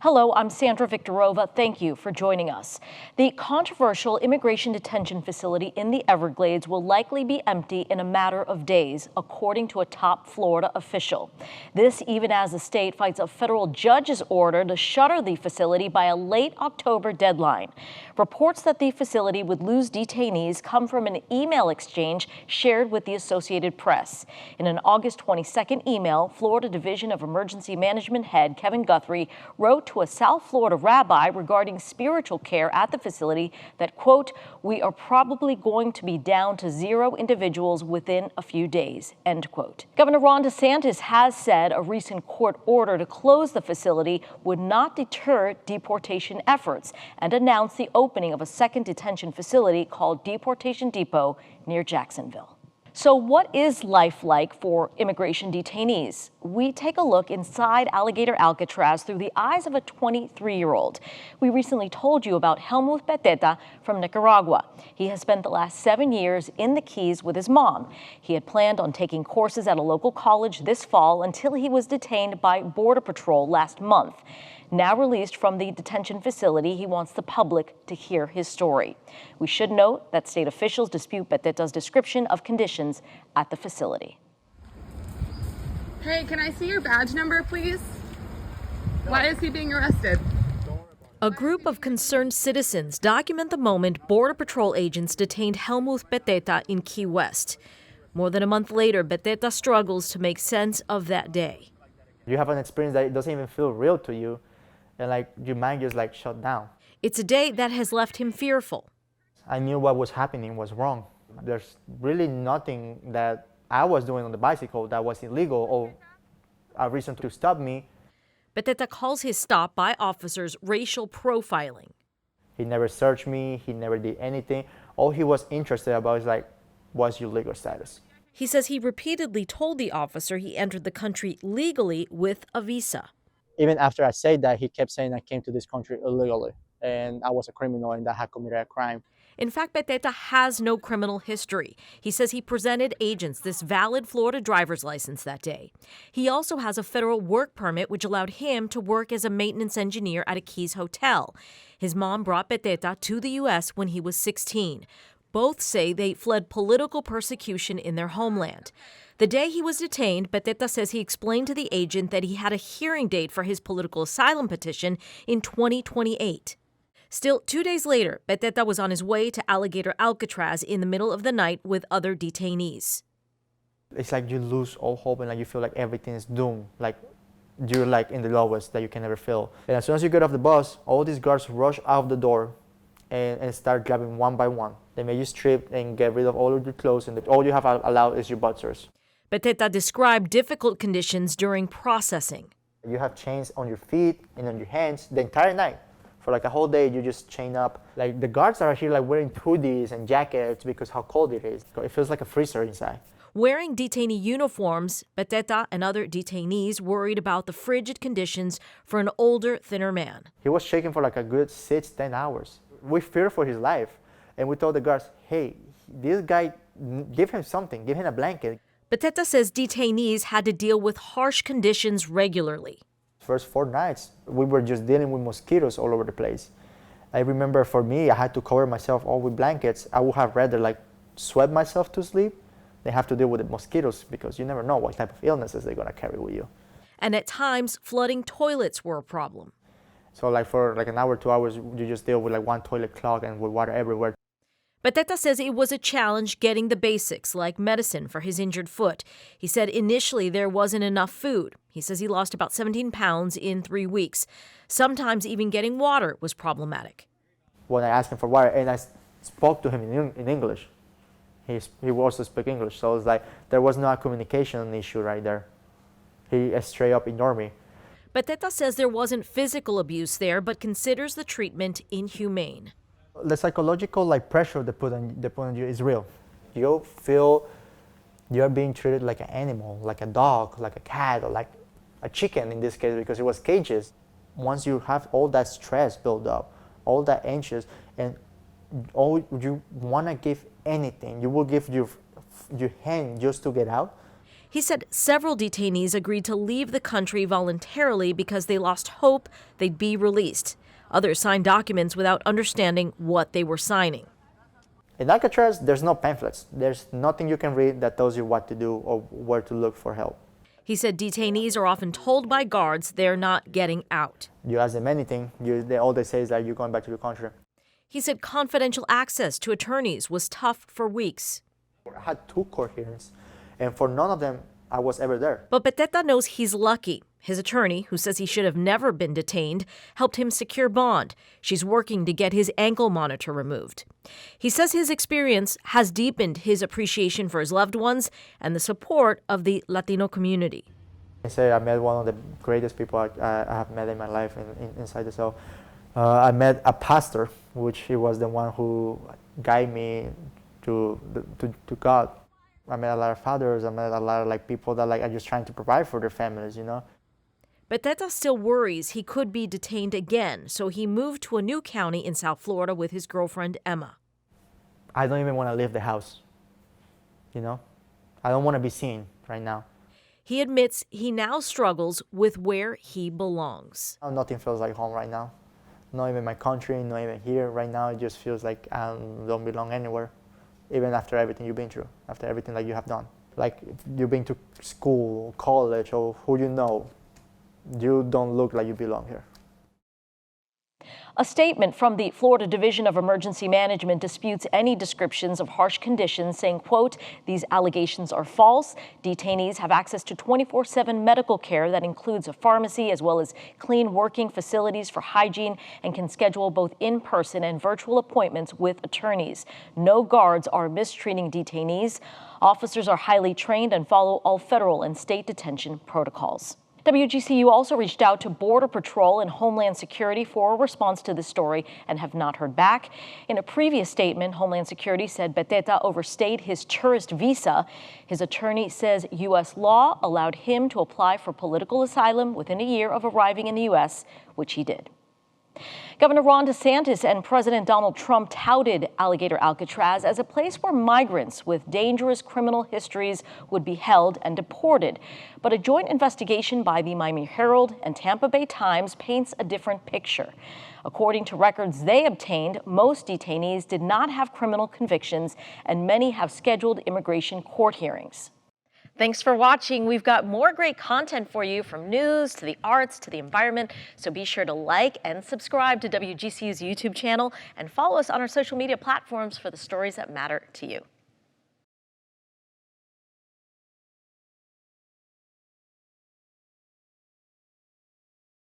Hello, I'm Sandra Viktorova. Thank you for joining us. The controversial immigration detention facility in the Everglades will likely be empty in a matter of days, according to a top Florida official. This even as the state fights a federal judge's order to shutter the facility by a late October deadline. Reports that the facility would lose detainees come from an email exchange shared with the Associated Press. In an August 22nd email, Florida Division of Emergency Management head Kevin Guthrie wrote to a South Florida rabbi regarding spiritual care at the facility that, quote, "We are probably going to be down to 0 individuals within a few days," end quote. Governor Ron DeSantis has said a recent court order to close the facility would not deter deportation efforts and announced the opening of a second detention facility called Deportation Depot near Jacksonville. So what is life like for immigration detainees? We take a look inside Alligator Alcatraz through the eyes of a 23-year-old. We recently told you about Helmuth Beteta from Nicaragua. He has spent the last 7 years in the Keys with his mom. He had planned on taking courses at a local college this fall until he was detained by Border Patrol last month. Now released from the detention facility, he wants the public to hear his story. We should note that state officials dispute Beteta's description of conditions at the facility. Hey, can I see your badge number, please? Why is he being arrested? A group of concerned citizens document the moment Border Patrol agents detained Helmuth Beteta in Key West. More than a month later, Beteta struggles to make sense of that day. You have an experience that doesn't even feel real to you, and your mind just shut down. It's a day that has left him fearful. I knew what was happening was wrong. There's really nothing that I was doing on the bicycle that was illegal or a reason to stop me. Beteta calls his stop by officers racial profiling. He never searched me, he never did anything. All he was interested about is what's your legal status? He says he repeatedly told the officer he entered the country legally with a visa. Even after I said that, he kept saying I came to this country illegally and I was a criminal and that I had committed a crime. In fact, Beteta has no criminal history. He says he presented agents this valid Florida driver's license that day. He also has a federal work permit which allowed him to work as a maintenance engineer at a Keys hotel. His mom brought Beteta to the U.S. when he was 16. Both say they fled political persecution in their homeland. The day he was detained, Beteta says he explained to the agent that he had a hearing date for his political asylum petition in 2028. Still, 2 days later, Beteta was on his way to Alligator Alcatraz in the middle of the night with other detainees. It's like you lose all hope and you feel like everything is doomed. You're in the lowest that you can ever feel. And as soon as you get off the bus, all these guards rush out the door and start grabbing one by one. They make you strip and get rid of all of your clothes, and all you have allowed is your boxers. Beteta described difficult conditions during processing. You have chains on your feet and on your hands the entire night. For a whole day, you just chain up. The guards are here wearing hoodies and jackets because how cold it is. It feels like a freezer inside. Wearing detainee uniforms, Beteta and other detainees worried about the frigid conditions for an older, thinner man. He was shaking for a good 6-10 hours. We feared for his life. And we told the guards, hey, this guy, give him something, give him a blanket. Beteta says detainees had to deal with harsh conditions regularly. First 4 nights, we were just dealing with mosquitoes all over the place. I remember for me, I had to cover myself all with blankets. I would have rather sweat myself to sleep than have to deal with the mosquitoes because you never know what type of illnesses they're going to carry with you. And at times, flooding toilets were a problem. So for an hour, 2 hours, you just deal with one toilet clog and with water everywhere. Beteta says it was a challenge getting the basics like medicine for his injured foot. He said initially there wasn't enough food. He says he lost about 17 pounds in 3 weeks. Sometimes even getting water was problematic. When I asked him for water, and I spoke to him in English, he also spoke English, so it's there was no communication issue right there. He straight up ignored me. Beteta says there wasn't physical abuse there, but considers the treatment inhumane. The psychological pressure they put on you is real. You feel you're being treated like an animal, like a dog, like a cat, or like a chicken in this case because it was cages. Once you have all that stress built up, all that anxious, and all you want to give anything, you will give your hand just to get out. He said several detainees agreed to leave the country voluntarily because they lost hope they'd be released. Others signed documents without understanding what they were signing. In Alcatraz, there's no pamphlets. There's nothing you can read that tells you what to do or where to look for help. He said detainees are often told by guards they're not getting out. You ask them anything, all they say is that you're going back to the country. He said confidential access to attorneys was tough for weeks. I had 2 court hearings, and for none of them, I was ever there. But Beteta knows he's lucky. His attorney, who says he should have never been detained, helped him secure bond. She's working to get his ankle monitor removed. He says his experience has deepened his appreciation for his loved ones and the support of the Latino community. I say I met one of the greatest people I have met in my life inside the cell. I met a pastor, which he was the one who guided me to God. I met a lot of fathers. I met a lot of people that are just trying to provide for their families, Beteta still worries he could be detained again, so he moved to a new county in South Florida with his girlfriend, Emma. I don't even want to leave the house, I don't want to be seen right now. He admits he now struggles with where he belongs. Nothing feels like home right now. Not even my country, not even here. Right now, it just feels like I don't belong anywhere, even after everything you've been through, after everything that you have done. Like, if you've been to school, college, or who you don't look like you belong here. A statement from the Florida Division of Emergency Management disputes any descriptions of harsh conditions, saying, quote, "These allegations are false. Detainees have access to 24/7 medical care that includes a pharmacy as well as clean working facilities for hygiene and can schedule both in-person and virtual appointments with attorneys. No guards are mistreating detainees. Officers are highly trained and follow all federal and state detention protocols." WGCU also reached out to Border Patrol and Homeland Security for a response to this story and have not heard back. In a previous statement, Homeland Security said Beteta overstayed his tourist visa. His attorney says U.S. law allowed him to apply for political asylum within a year of arriving in the U.S., which he did. Governor Ron DeSantis and President Donald Trump touted Alligator Alcatraz as a place where migrants with dangerous criminal histories would be held and deported. But a joint investigation by the Miami Herald and Tampa Bay Times paints a different picture. According to records they obtained, most detainees did not have criminal convictions, and many have scheduled immigration court hearings. Thanks for watching. We've got more great content for you, from news to the arts to the environment. So be sure to like and subscribe to WGCU's YouTube channel and follow us on our social media platforms for the stories that matter to you.